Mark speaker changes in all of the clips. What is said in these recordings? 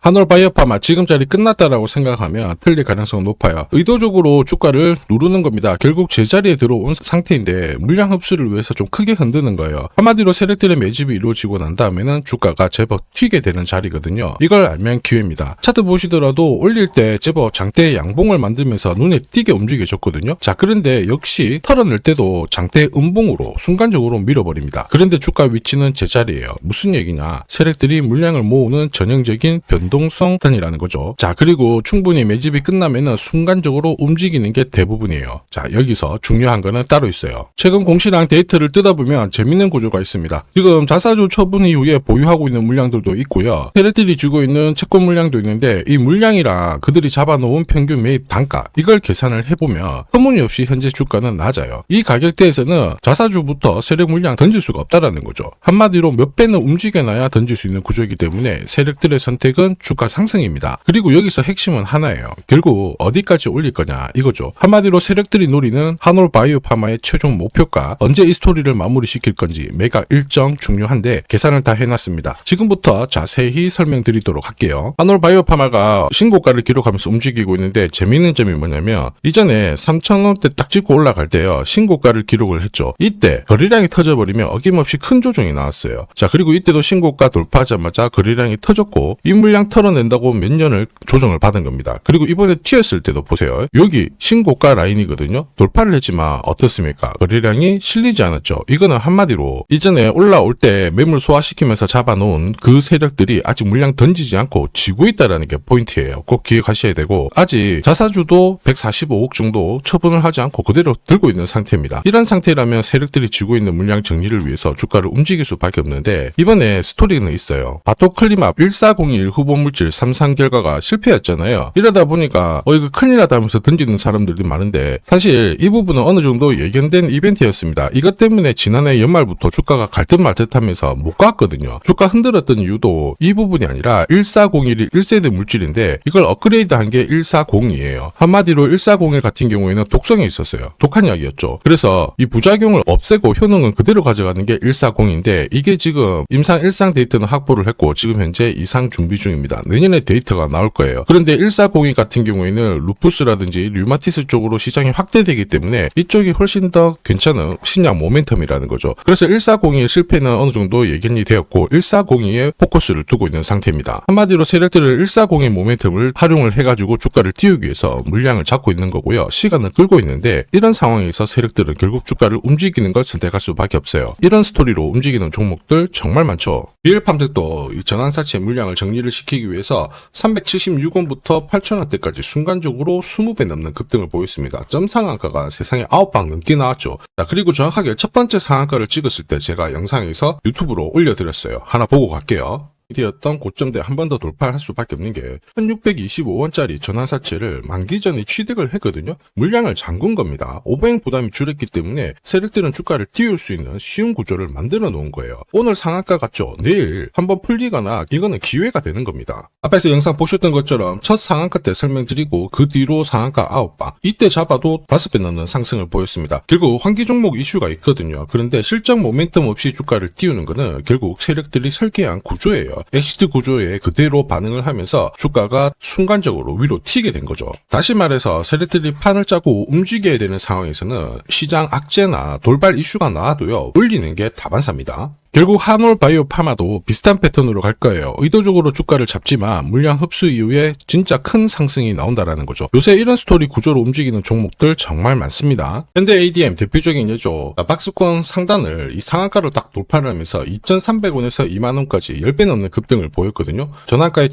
Speaker 1: 한올바이오파마 지금 자리 끝났다라고 생각하면 틀릴 가능성은 높아요. 의도적으로 주가를 누르는 겁니다. 결국 제자리에 들어온 상태인데 물량 흡수를 위해서 좀 크게 흔드는 거예요. 한마디로 세력들의 매집이 이루어지고 난 다음에는 주가가 제법 튀게 되는 자리거든요. 이걸 알면 기회입니다. 차트 보시더라도 올릴 때 제법 장대의 양봉을 만들면서 눈에 띄게 움직여졌거든요. 자, 그런데 역시 털어낼 때도 장대 음봉으로 순간적으로 밀어버립니다. 그런데 주가 위치는 제자리예요. 무슨 얘기냐? 세력들이 물량을 모으는 전형적인 변동성 단이라는 거죠. 자, 그리고 충분히 매집이 끝나면은 순간적으로 움직이는 게 대부분이에요. 자, 여기서 중요한 거는 따로 있어요. 최근 공시랑 데이터를 뜯어보면 재밌는 구조가 있습니다. 지금 자사주 처분 이후에 보유하고 있는 물량들도 있고요. 세력들이 쥐고 있는 채권 물량도 있는데 이 물량이랑 그들이 잡아놓은 평균 매입 단가 이걸 계산을 해보면 터무니없이 현재 주가는 낮아요. 이 가격대에서는 자사주부터 세력 물량 던질 수가 없다라는 거죠. 한마디로 몇 배는 움직여놔야 던질 수 있는 구조이기 때문에 세력들의 선택은 주가 상승입니다. 그리고 여기서 핵심은 하나예요. 결국 어디까지 올릴 거냐 이거죠. 한마디로 세력들이 노리는 한올바이오파마의 최종 목표가 언제 이 스토리를 마무리시킬 건지 매각 일정 중요한데 계산을 다 해놨습니다. 지금부터 자세히 설명드리도록 할게요. 한올바이오파마가 신고가를 기록하면서 움직이고 있는데 재미있는 점이 뭐냐면 이전에 3,000원대 딱 찍고 올라갈 때요 신고가를 기록을 했죠. 이때 거래량이 터져버리면 어김없이 큰 조정이 나왔어요. 자, 그리고 이때도 신고가 돌파하자마자 거래량이 터졌고 이 물량 털어낸다고 몇 년을 조정을 받은 겁니다. 그리고 이번에 튀었을 때도 보세요. 여기 신고가 라인이거든요. 돌파를 했지만 어떻습니까? 거래량이 실리지 않았죠. 이거는 한마디로 이전에 올라올 때 매물 소화시키면서 잡아놓은 그 세력들이 아직 물량 던지지 않고 쥐고 있다는 게 포인트예요. 꼭 기억하셔야 되고 아직 자사주도 145억 정도 처분을 하지 않고 그대로 들고 있는 상태입니다. 이런 상태라면 세력들이 쥐고 있는 물량 정리를 위해서 주가를 움직일 수밖에 없는데 이번에 스토리는 있어요. 바토클리맙 1401 후보물질 3상 결과가 실패했잖아요. 이러다 보니까 이거 큰일 나다 하면서 던지는 사람들이 많은데 사실 이 부분은 어느 정도 예견된 이벤트였습니다. 이것 때문에 지난해 연말부터 주가가 갈 듯 말 듯 하면서 못 갔거든요. 주가 흔들었던 이유도 이 부분이 아니라 1401이 1세대 물질인데 이걸 업그레이드한 게 140이에요. 한마디로 140일 같은 경우에는 독성이 있었어요. 독한 약이었죠. 그래서 이 부작용을 없애고 효능은 그대로 가져가는 게 140인데 이게 지금 임상 1상 데이터는 확보를 했고 지금 현재 2상 준비 중입니다. 내년에 데이터가 나올 거예요. 그런데 1402 같은 경우에는 루푸스라든지 류마티스 쪽으로 시장이 확대되기 때문에 이쪽이 훨씬 더 괜찮은 신약 모멘텀이라는 거죠. 그래서 1402의 실패는 어느 정도 예견이 되었고 1402에 포커스를 두고 있는 상태입니다. 한마디로 세력들을 1402의 모멘텀을 활용을 해가지고 주가를 띄우기 위해서 물량을 잡고 있는 거고요. 시간을 끌고 있는데 이런 상황에서 세력들은 결국 주가를 움직이는 걸 선택할 수밖에 없어요. 이런 스토리로 움직이는 종목들 정말 많죠. 비엘팜텍도 이 전환사채 물량을 정리를 시키기 위해서 376원부터 8,000원대까지 순간적으로 20배 넘는 급등을 보였습니다. 점 상한가가 세상에 9방 넘게 나왔죠. 자, 그리고 정확하게 첫 번째 상한가를 찍었을 때 제가 영상에서 유튜브로 올려드렸어요. 하나 보고 갈게요. 이었던 고점대 한 번 더 돌파할 수밖에 없는 게 1625원짜리 전환사채를 만기 전에 취득을 했거든요. 물량을 잠근 겁니다. 오버행 부담이 줄었기 때문에 세력들은 주가를 띄울 수 있는 쉬운 구조를 만들어 놓은 거예요. 오늘 상한가 같죠? 내일 한번 풀리거나 이거는 기회가 되는 겁니다. 앞에서 영상 보셨던 것처럼 첫 상한가 때 설명드리고 그 뒤로 상한가 9방 이때 잡아도 5배 넘는 상승을 보였습니다. 결국 환기 종목 이슈가 있거든요. 그런데 실적 모멘텀 없이 주가를 띄우는 거는 결국 세력들이 설계한 구조예요. 엑시트 구조에 그대로 반응을 하면서 주가가 순간적으로 위로 튀게 된 거죠. 다시 말해서 세력들이 판을 짜고 움직여야 되는 상황에서는 시장 악재나 돌발 이슈가 나와도요 올리는 게 다반사입니다. 결국 한올바이오파마도 비슷한 패턴으로 갈 거예요. 의도적으로 주가를 잡지만 물량 흡수 이후에 진짜 큰 상승이 나온다라는 거죠. 요새 이런 스토리 구조로 움직이는 종목들 정말 많습니다. 현대 ADM 대표적인 예죠. 박스권 상단을 이 상한가를 딱 돌파를 하면서 2,300원에서 2만원까지 10배 넘는 급등을 보였거든요. 전환가의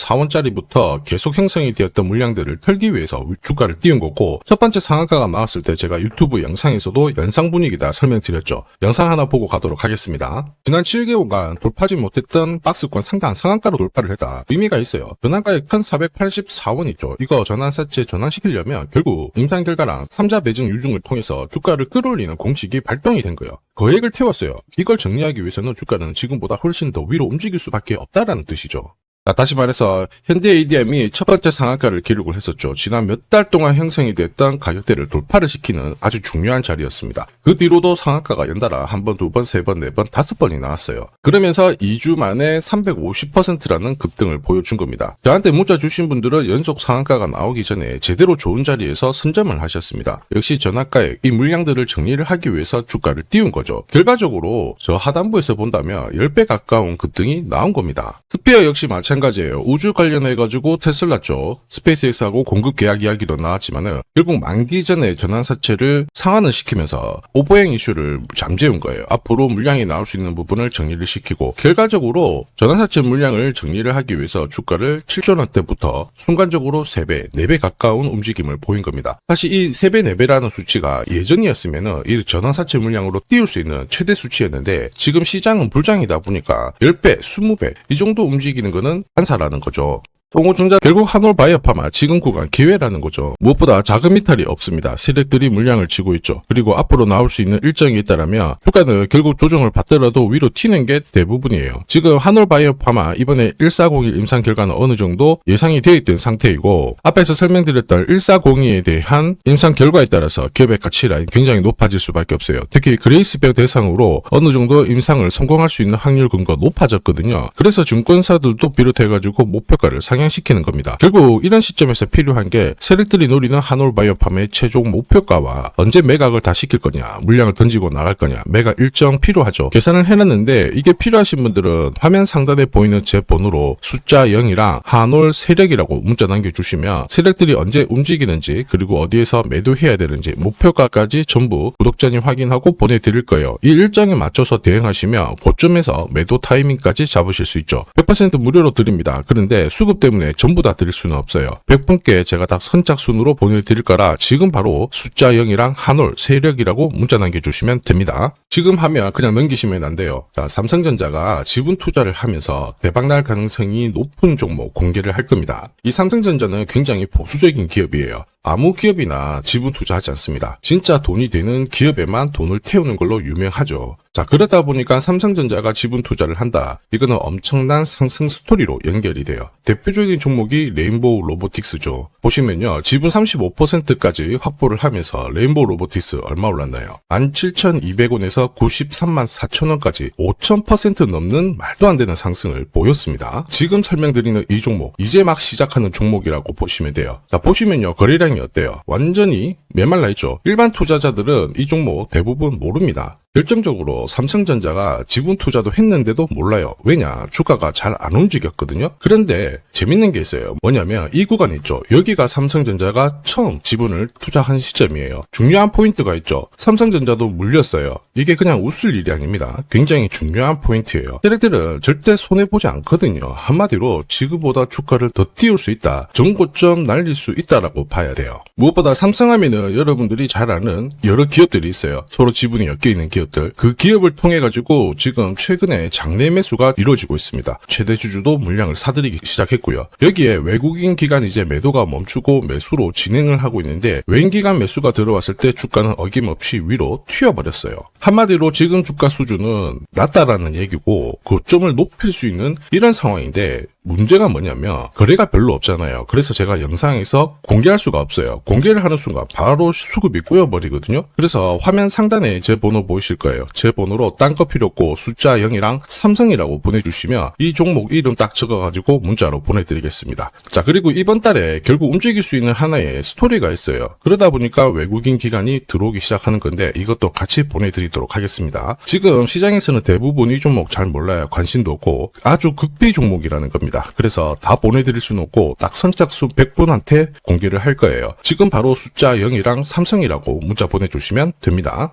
Speaker 1: 1,484원짜리부터 계속 형성이 되었던 물량들을 털기 위해서 주가를 띄운 거고 첫 번째 상한가가 나왔을 때 제가 유튜브 영상에서도 연상 분위기다 설명드렸죠. 영상 하나 보고 가도록 하겠습니다. 지난 7개월간 돌파하지 못했던 박스권 상단 상한가로 돌파를 했다. 의미가 있어요. 전환가액 1,484원 있죠. 이거 전환사채 전환시키려면 결국 임상 결과랑 3자 매증 유증을 통해서 주가를 끌어올리는 공식이 발동이 된 거예요. 거액을 태웠어요. 이걸 정리하기 위해서는 주가는 지금보다 훨씬 더 위로 움직일 수밖에 없다라는 뜻이죠. 다시 말해서 현대 ADM이 첫 번째 상한가를 기록을 했었죠. 지난 몇 달 동안 형성이 됐던 가격대를 돌파를 시키는 아주 중요한 자리였습니다. 그 뒤로도 상한가가 연달아 한 번, 두 번, 세 번, 네 번, 다섯 번이 나왔어요. 그러면서 2주 만에 350%라는 급등을 보여준 겁니다. 저한테 문자 주신 분들은 연속 상한가가 나오기 전에 제대로 좋은 자리에서 선점을 하셨습니다. 역시 전학가에 이 물량들을 정리를 하기 위해서 주가를 띄운 거죠. 결과적으로 저 하단부에서 본다면 10배 가까운 급등이 나온 겁니다. 스피어 역시 마찬가지예요. 우주 관련해가지고 테슬라 쪽 스페이스X하고 공급 계약 이야기도 나왔지만은 결국 만기 전에 전환사채를 상환을 시키면서 오버행 이슈를 잠재운 거예요. 앞으로 물량이 나올 수 있는 부분을 정리를 시키고 결과적으로 전환사채 물량을 정리를 하기 위해서 주가를 7조 원대부터 순간적으로 3배, 4배 가까운 움직임을 보인 겁니다. 사실 이 3배, 4배라는 수치가 예전이었으면은 이 전환사채 물량으로 띄울 수 있는 최대 수치였는데 지금 시장은 불장이다 보니까 10배, 20배 이 정도 움직이는 거는 한사라는 거죠. 통우증자 결국 한올 바이오파마 지금 구간 기회라는 거죠. 무엇보다 자금 이탈이 없습니다. 세력들이 물량을 쥐고 있죠. 그리고 앞으로 나올 수 있는 일정이 있다라면 주가는 결국 조정을 받더라도 위로 튀는 게 대부분이에요. 지금 한올 바이오파마 이번에 1401 임상 결과는 어느 정도 예상이 되어 있던 상태이고 앞에서 설명드렸던 1402에 대한 임상 결과에 따라서 기업의 가치 라인 굉장히 높아질 수밖에 없어요. 특히 그레이스백 대상으로 어느 정도 임상을 성공할 수 있는 확률 근거 높아졌거든요. 그래서 증권사들도 비롯해가지고 목표가를 시키는 겁니다. 결국 이런 시점에서 필요한 게 세력들이 노리는 한올 바이오팜의 최종 목표가와 언제 매각을 다 시킬 거냐, 물량을 던지고 나갈 거냐, 매각 일정 필요하죠. 계산을 해놨는데 이게 필요하신 분들은 화면 상단에 보이는 제 번호로 숫자 0이랑 한올 세력이라고 문자 남겨주시면 세력들이 언제 움직이는지 그리고 어디에서 매도해야 되는지 목표가까지 전부 구독자님 확인하고 보내드릴 거예요. 이 일정에 맞춰서 대응하시면 고점에서 매도 타이밍까지 잡으실 수 있죠. 100% 무료로 드립니다. 그런데 수급 때문에 전부 다 드릴 수는 없어요. 100분께 제가 다 선착순으로 보내드릴 거라 지금 바로 숫자 0이랑 한올 세력이라고 문자 남겨주시면 됩니다. 지금 하면 그냥 넘기시면 안 돼요. 자, 삼성전자가 지분 투자를 하면서 대박날 가능성이 높은 종목 공개를 할 겁니다. 이 삼성전자는 굉장히 보수적인 기업이에요. 아무 기업이나 지분 투자하지 않습니다. 진짜 돈이 되는 기업에만 돈을 태우는 걸로 유명하죠. 자, 그러다 보니까 삼성전자가 지분 투자를 한다. 이거는 엄청난 상승 스토리로 연결이 돼요. 대표적인 종목이 레인보우 로보틱스죠. 보시면요. 지분 35%까지 확보를 하면서 레인보우 로보틱스 얼마 올랐나요? 17,200원에서 93만 4천원까지 5,000% 넘는 말도 안 되는 상승을 보였습니다. 지금 설명드리는 이 종목, 이제 막 시작하는 종목이라고 보시면 돼요. 자, 보시면요. 거래량이 어때요? 완전히 메말라 있죠. 일반 투자자들은 이 종목 대부분 모릅니다. 결정적으로 삼성전자가 지분 투자도 했는데도 몰라요. 왜냐? 주가가 잘 안 움직였거든요. 그런데 재밌는 게 있어요. 뭐냐면 이 구간 있죠. 여기가 삼성전자가 처음 지분을 투자한 시점이에요. 중요한 포인트가 있죠. 삼성전자도 물렸어요. 이게 그냥 웃을 일이 아닙니다. 굉장히 중요한 포인트예요. 세력들은 절대 손해보지 않거든요. 한마디로 지금보다 주가를 더 띄울 수 있다. 전고점 날릴 수 있다라고 봐야 돼요. 무엇보다 삼성하면은 여러분들이 잘 아는 여러 기업들이 있어요. 서로 지분이 엮여있는 기업들. 그 기업을 통해 가지고 지금 최근에 장내 매수가 이루어지고 있습니다. 최대 주주도 물량을 사들이기 시작했고요. 여기에 외국인 기관 이제 매도가 멈추고 매수로 진행을 하고 있는데 외인 기관 매수가 들어왔을 때 주가는 어김없이 위로 튀어버렸어요. 한마디로 지금 주가 수준은 낮다라는 얘기고 고점을 높일 수 있는 이런 상황인데 문제가 뭐냐면 거래가 별로 없잖아요. 그래서 제가 영상에서 공개할 수가 없어요. 공개를 하는 순간 바로 수급이 꼬여버리거든요. 그래서 화면 상단에 제 번호 보이실 거예요. 제 번호로 딴 거 필요 없고 숫자 0이랑 삼성이라고 보내주시면 이 종목 이름 딱 적어가지고 문자로 보내드리겠습니다. 자, 그리고 이번 달에 결국 움직일 수 있는 하나의 스토리가 있어요. 그러다 보니까 외국인 기관이 들어오기 시작하는 건데 이것도 같이 보내드리도록 하겠습니다. 지금 시장에서는 대부분 이 종목 잘 몰라요. 관심도 없고 아주 극비 종목이라는 겁니다. 그래서 다 보내드릴 수는 없고 딱 선착순 100분한테 공개를 할 거예요. 지금 바로 숫자 0이랑 삼성이라고 문자 보내주시면 됩니다.